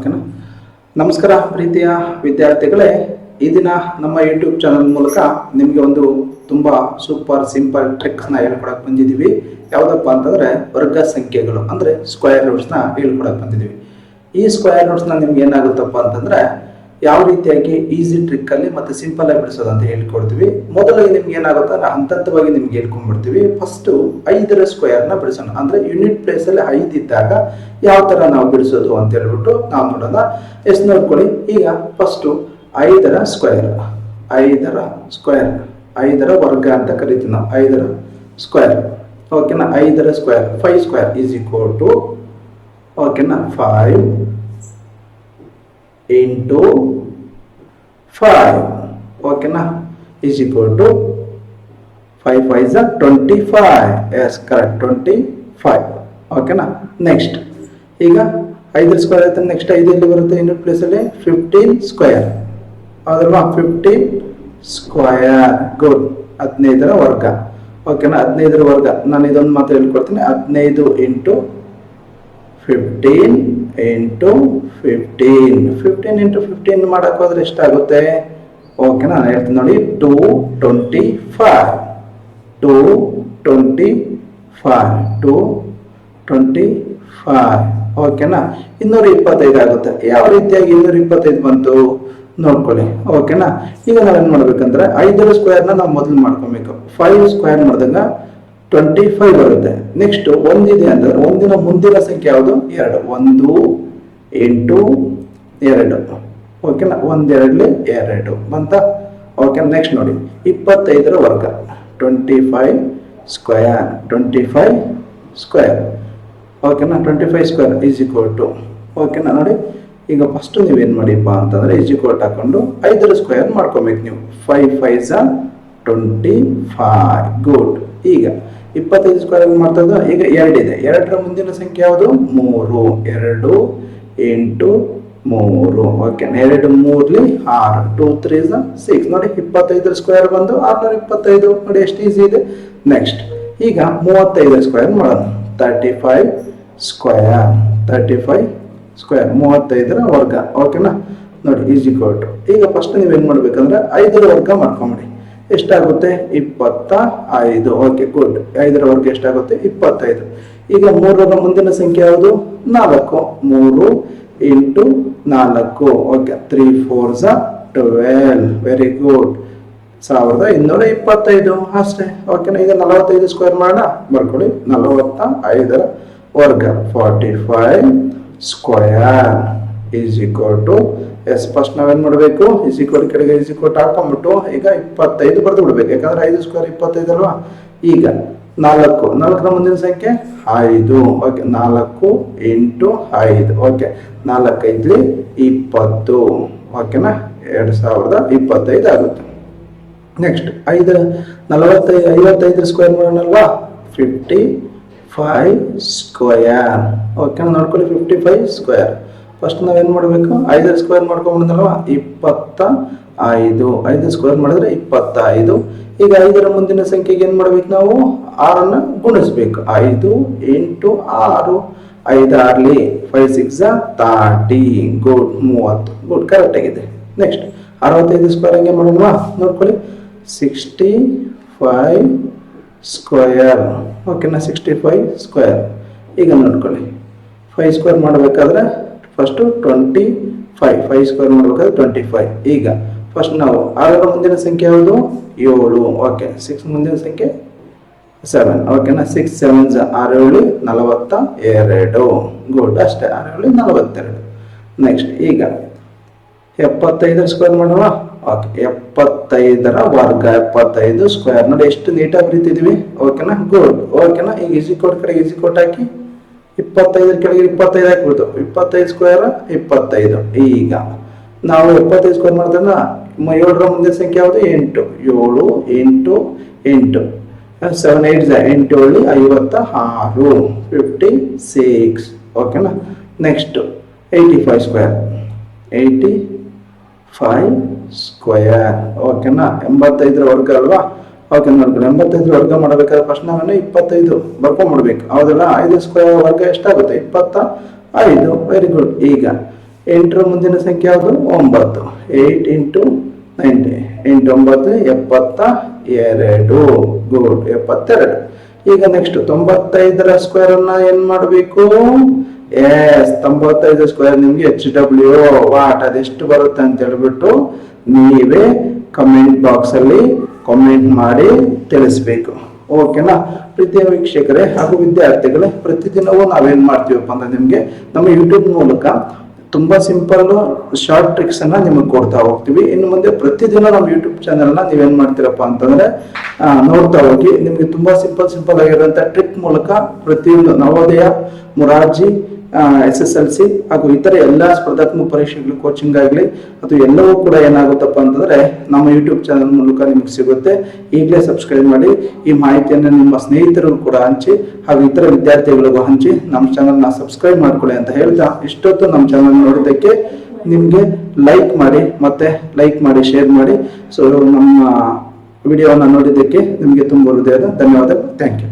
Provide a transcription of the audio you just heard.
ಓಕೆನಾ. ನಮಸ್ಕಾರ ಪ್ರೀತಿಯ ವಿದ್ಯಾರ್ಥಿಗಳೇ, ಈ ದಿನ ನಮ್ಮ ಯೂಟ್ಯೂಬ್ ಚಾನಲ್ ಮೂಲಕ ನಿಮಗೆ ಒಂದು ತುಂಬ ಸೂಪರ್ ಸಿಂಪಲ್ ಟ್ರಿಕ್ಸ್ನ ಹೇಳ್ಕೊಡಕ್ಕೆ ಬಂದಿದ್ದೀವಿ. ಯಾವುದಪ್ಪ ಅಂತಂದರೆ ವರ್ಗ ಸಂಖ್ಯೆಗಳು ಅಂದರೆ ಸ್ಕ್ವೇರ್ ರೂಟ್ಸ್ನ ಹೇಳ್ಕೊಡಕ್ಕೆ ಬಂದಿದ್ದೀವಿ. ಈ ಸ್ಕ್ವೇರ್ ರೂಟ್ಸ್ನ ನಿಮ್ಗೆ ಏನಾಗುತ್ತಪ್ಪ ಅಂತಂದರೆ ಯಾವ ರೀತಿಯಾಗಿ ಈಸಿ ಟ್ರಿಕ್ಕಲ್ಲಿ ಮತ್ತು ಸಿಂಪಲ್ ಆಗಿ ಬಿಡಿಸೋದು ಅಂತ ಹೇಳ್ಕೊಡ್ತೀವಿ. ಮೊದಲಿಗೆ ನಿಮ್ಗೆ ಏನಾಗುತ್ತೆ ಅಂದರೆ ಹಂತವಾಗಿ ನಿಮ್ಗೆ ಹೇಳ್ಕೊಂಡ್ಬಿಡ್ತೀವಿ. ಫಸ್ಟು 5ರ ಸ್ಕ್ವೇರ್ನ ಬಿಡಿಸೋಣ. ಅಂದರೆ ಯೂನಿಟ್ ಪ್ಲೇಸಲ್ಲಿ 5 ಇದ್ದಾಗ ಯಾವ ಥರ ನಾವು ಬಿಡಿಸೋದು ಅಂತ ಹೇಳ್ಬಿಟ್ಟು ನಾವು ನೋಡೋಣ. ಎಷ್ಟು ನೋಡ್ಕೊಳ್ಳಿ. ಈಗ ಫಸ್ಟು 5ರ ಸ್ಕ್ವೇರ್, 5ರ ವರ್ಗ ಅಂತ ಕರಿತೀವಿ ನಾವು. 5ರ ಸ್ಕ್ವೇರ್ ಓಕೆನಾ. 5ರ square 5 square is equal to ಓಕೆನಾ 5 into 5 ಓಕೆನಾ is equal to 5 5 is 25. yes correct 25 ಓಕೆನಾ. ನೆಕ್ಸ್ಟ್ ಈಗ 5 ಸ್ಕ್ವೇರ್ ಆಯ್ತು. ನೆಕ್ಸ್ಟ್ 5 ಎಲ್ಲಿ ಬರುತ್ತೆ ಯೂನಿಟ್ ಪ್ಲೇಸ್ ಅಲ್ಲಿ 15 ಸ್ಕ್ವೇರ್ ಹೌದಲ್ವಾ. 15 ಸ್ಕ್ವೇರ್ ಗುಡ್. 15ರ ವರ್ಗ ಓಕೆನಾ. 15ರ ವರ್ಗ ನಾನು ಇದೊಂದು ಮಾತ್ರ ಹೇಳ್ಕೊಡ್ತೀನಿ. 15 into 15 into 15 ಮಾಡಕ್ಕೆ ಹೋದ್ರೆ ಎಷ್ಟಾಗುತ್ತೆ ಓಕೆನಾ. ನಾನು ಹೇಳ್ತೀನಿ ನೋಡಿ 225 ಓಕೆನಾ. 225 ಆಗುತ್ತೆ. ಯಾವ ರೀತಿಯಾಗಿ 225 ಬಂತು ನೋಡ್ಕೊಳ್ಳಿ ಓಕೆನಾ. ಈಗ ನಾವೇನ್ ಮಾಡ್ಬೇಕಂದ್ರೆ 5ರ ಸ್ಕ್ವೇರ್ನ ನಾವು ಮೊದಲು ಮಾಡ್ಕೊಬೇಕು. 5 ಸ್ಕ್ವೇರ್ ಮಾಡಿದಾಗ 25 ಬರುತ್ತೆ. ನೆಕ್ಸ್ಟ್ ಒಂದಿದೆ ಅಂದ್ರೆ ಒಂದಿನ ಮುಂದಿನ ಸಂಖ್ಯೆ ಯಾವುದು 2. 1 into 2 ಓಕೆನಾ. 1 2 2 ಬಂತ ಓಕೆ. ನೆಕ್ಸ್ಟ್ ನೋಡಿ 25ರ ವರ್ಗ 25 ಸ್ಕ್ವೇರ್ ಓಕೆನಾ. 25 ಸ್ಕ್ವೇರ್ ಈಸ್ ಈಕ್ವಲ್ ಟು ಓಕೆನಾ. ನೋಡಿ ಈಗ ಫಸ್ಟ್ ನೀವೇನು ಮಾಡಿಪ್ಪ ಅಂತಂದ್ರೆ ಈಸ್ ಈಕ್ವಲ್ ಹಾಕೊಂಡು 5ರ ಸ್ಕ್ವೇರ್ ಮಾಡ್ಕೊಬೇಕು ನೀವು. 5 5 25 ಗುಡ್. ಈಗ 25 ಸ್ಕ್ವೇರ್ ಮಾಡ್ತಾ ಇದ್ದು ಈಗ 2 ಇದೆ. 2ರ ಮುಂದಿನ ಸಂಖ್ಯೆ ಯಾವುದು 3. 2 into 3 ಓಕೆ. 2 3 6 2 3 6 ನೋಡಿ 25ರ ಸ್ಕ್ವೇರ್ ಬಂದು 625 ನೋಡಿ ಎಷ್ಟು ಈಸಿ ಇದೆ. ನೆಕ್ಸ್ಟ್ ಈಗ 35ರ ಸ್ಕ್ವೇರ್ ಮಾಡೋಣ. 35 ಸ್ಕ್ವೇರ್ 35ರ ವರ್ಗ ಓಕೆನಾ. ನೋಡಿ ಈಸ್ ಈಕ್ವಲ್ ಟು ಈಗ ಫಸ್ಟ್ ನೀವೇನು ಮಾಡ್ಬೇಕಂದ್ರೆ 5ರ ವರ್ಗ ಮಾಡ್ಕೊಂಬಿಡಿ. ಎಷ್ಟಾಗುತ್ತೆ 25 ಓಕೆ ಗುಡ್. 5ರ ವರ್ಗ ಎಷ್ಟಾಗುತ್ತೆ 25. ಈಗ 3ರ ಮುಂದಿನ ಸಂಖ್ಯೆ ಯಾವುದು 4. 3 into 4 ಓಕೆ. 3 4 12 very good. 1225 ಅಷ್ಟೇ ಓಕೆನಾ. ಈಗ 45 ಸ್ಕ್ವೇರ್ ಮಾಡೋಣ. ಬರ್ಕೊಳ್ಳಿ 45ರ ವರ್ಗ 45 square is equal to S. First ನಾವೇನ್ ಮಾಡಬೇಕು ಈಸ್ ಈಕ್ವಲ್ ಕಡೆಗೆ ಈಸ್ ಈಕ್ವಲ್ ಹಾಕೊಂಡ್ಬಿಟ್ಟು ಈಗ 25 ಬರೆದು ಬಿಡ್ಬೇಕು. ಯಾಕಂದ್ರೆ 5 ಸ್ಕ್ವೇರ್ 25 ಅಲ್ವಾ. ಈಗ 4ರ ಮುಂದಿನ ಸಂಖ್ಯೆ 5 ಓಕೆ. 4 into 5 okay. 4 5 20 ಓಕೆನಾ. 2025 ಆಗುತ್ತೆ. Next 55 square ಮಾಡೋಣಲ್ವಾ. 55 ಸ್ಕ್ವೇರ್ ಓಕೆನಾ. ನೋಡ್ಕೊಳ್ಳಿ 55 ಸ್ಕ್ವೇರ್. ಫಸ್ಟ್ ನಾವೇನು ಮಾಡಬೇಕು 5ರ ಸ್ಕ್ವೇರ್ ಮಾಡ್ಕೊಂಡ್ಬಿಡೋದಲ್ವಾ 25. 5 ಸ್ಕ್ವೇರ್ ಮಾಡಿದ್ರೆ 25. ಈಗ 5ರ ಮುಂದಿನ ಸಂಖ್ಯೆಗೆ ಏನು ಮಾಡ್ಬೇಕು ನಾವು 6ಅನ್ನ ಗುಣಿಸ್ಬೇಕು. 5 into 6 5 6 5 6 30 ಗುಡ್. 30 ಗುಡ್ ಕರೆಕ್ಟ್ ಆಗಿದೆ. ನೆಕ್ಸ್ಟ್ 65 ಸ್ಕ್ವೇರ್ ಹಂಗೆ ಮಾಡೋಣ. ನೋಡ್ಕೊಳ್ಳಿ 65 ಸ್ಕ್ವೇರ್ ಓಕೆನಾ. 65 ಸ್ಕ್ವೇರ್. ಈಗ ನೋಡ್ಕೊಳ್ಳಿ 5 ಸ್ಕ್ವೇರ್ ಮಾಡಬೇಕಾದ್ರೆ ಫಸ್ಟು 25 5 ಸ್ಕ್ವೇರ್ ಮಾಡಬೇಕಾದ್ರೆ 25. ಈಗ ಫಸ್ಟ್ ನಾವು 6ರ ಮುಂದಿನ ಸಂಖ್ಯೆ ಯಾವುದು 7 ಓಕೆ. 6 ಮುಂದಿನ ಸಂಖ್ಯೆ 7 ಓಕೆನಾ. 6 7 6 42 ಗುಡ್ ಅಷ್ಟೇ. 6 42. ನೆಕ್ಸ್ಟ್ ಈಗ 75ರ ಸ್ಕ್ವೇರ್ ಮಾಡೋಣ ಓಕೆ. 75ರ ವರ್ಗ 75 ಸ್ಕ್ವೇರ್ ನೋಡಿ ಎಷ್ಟು ನೀಟಾಗಿ ಬರೀತಿದ್ವಿ ಓಕೆನಾ. ಗುಡ್ ಓಕೆನಾ. ಈಗ ಈಸಿ ಕೋಟ್ ಕಡೆಗೆ ಈಸಿ ಕೋಟ್ ಹಾಕಿ 25 ಕೆಳಗೆ 25 ಹಾಕ್ಬಿಡ್ತು. 25 ಸ್ಕ್ವೇರ್ 25. ಈಗ ನಾವು 75 ಸ್ಕ್ವೇರ್ ಮಾಡ್ತಾನ 7ರ ಮುಂದಿನ ಸಂಖ್ಯೆ ಯಾವುದು 8. 7 into 8 7 8 8 7 56 56 ಓಕೆನಾ. ನೆಕ್ಸ್ಟ್ 85 ಸ್ಕ್ವೇರ್ 85 ಸ್ಕ್ವೇರ್ ಓಕೆನಾ. 85ರ ವರ್ಗ ಅಲ್ವಾ ಓಕೆ. ನೋಡ್ಕೊಳ್ಳಿ 85ರ ವರ್ಗ ಮಾಡಬೇಕಾದ್ರೆ ಫಸ್ಟ್ ನಾವೇನು 25 ಬರ್ಕೊಂಡ್ಬಿಡ್ಬೇಕು ಹೌದಲ್ಲ. 5 ಸ್ಕ್ವೇರ್ ವರ್ಗ ಎಷ್ಟಾಗುತ್ತೆ 25. Very good. ಈಗ 8ರ ಮುಂದಿನ ಸಂಖ್ಯೆ ಯಾವುದು? 9. 8 ಇಂಟು 90, 8 9 72. ಗುಡ್, 72. ಈಗ ನೆಕ್ಸ್ಟ್ 95ರ ಸ್ಕ್ವೇರ್ ಅನ್ನ ಏನ್ ಮಾಡಬೇಕು? ಎಸ್, 95 ಸ್ಕ್ವೇರ್ ನಿಮ್ಗೆ HW ವಾಟ್ ಅದೆಷ್ಟು ಬರುತ್ತೆ ಅಂತ ಹೇಳ್ಬಿಟ್ಟು ನೀವೇ ಕಮೆಂಟ್ ಬಾಕ್ಸ್ ಅಲ್ಲಿ ಕಾಮೆಂಟ್ ಮಾಡಿ ತಿಳಿಸ್ಬೇಕು. ಓಕೆನಾ ಪ್ರೀತಿಯ ವೀಕ್ಷಕರೇ ಹಾಗೂ ವಿದ್ಯಾರ್ಥಿಗಳೇ, ಪ್ರತಿದಿನವೂ ನಾವೇನ್ ಮಾಡ್ತೀವಪ್ಪ ಅಂದ್ರೆ ನಿಮ್ಗೆ ನಮ್ಮ ಯೂಟ್ಯೂಬ್ ಮೂಲಕ ತುಂಬಾ ಸಿಂಪಲ್ ಶಾರ್ಟ್ ಟ್ರಿಕ್ಸ್ ಅನ್ನ ನಿಮಗೆ ಕೊಡ್ತಾ ಹೋಗ್ತೀವಿ. ಇನ್ನು ಮುಂದೆ ಪ್ರತಿದಿನ ನಮ್ಮ ಯೂಟ್ಯೂಬ್ ಚಾನೆಲ್ ನ ನೀವೇನ್ ಮಾಡ್ತೀರಪ್ಪ ಅಂತಂದ್ರೆ ನೋಡ್ತಾ ಹೋಗಿ. ನಿಮ್ಗೆ ತುಂಬಾ ಸಿಂಪಲ್ ಆಗಿರುವಂತ ಟ್ರಿಕ್ ಮೂಲಕ ಪ್ರತಿಯೊಂದು ನವೋದಯ, ಮೊರಾರ್ಜಿ, SSLC ಹಾಗೂ ಇತರ ಎಲ್ಲಾ ಸ್ಪರ್ಧಾತ್ಮಕ ಪರೀಕ್ಷೆಗಳು ಕೋಚಿಂಗ್ ಆಗಲಿ ಅದು ಎಲ್ಲವೂ ಕೂಡ ಏನಾಗುತ್ತಪ್ಪ ಅಂತಂದ್ರೆ ನಮ್ಮ ಯೂಟ್ಯೂಬ್ ಚಾನಲ್ ಮೂಲಕ ನಿಮಗೆ ಸಿಗುತ್ತೆ. ಈಗಲೇ ಸಬ್ಸ್ಕ್ರೈಬ್ ಮಾಡಿ. ಈ ಮಾಹಿತಿಯನ್ನು ನಿಮ್ಮ ಸ್ನೇಹಿತರಿಗೂ ಕೂಡ ಹಂಚಿ ಹಾಗೂ ಇತರ ವಿದ್ಯಾರ್ಥಿಗಳಿಗೂ ಹಂಚಿ ನಮ್ಮ ಚಾನಲ್ನ ಸಬ್ಸ್ಕ್ರೈಬ್ ಮಾಡ್ಕೊಳ್ಳಿ ಅಂತ ಹೇಳ್ತಾ, ಇಷ್ಟೊತ್ತು ನಮ್ಮ ಚಾನಲ್ ನೋಡೋದಕ್ಕೆ ನಿಮ್ಗೆ ಲೈಕ್ ಮಾಡಿ ಶೇರ್ ಮಾಡಿ. ಸೊ ನಮ್ಮ ವಿಡಿಯೋನ ನೋಡಿದ್ದಕ್ಕೆ ನಿಮಗೆ ತುಂಬ ಹೃದಯದ ಧನ್ಯವಾದ. Thank you.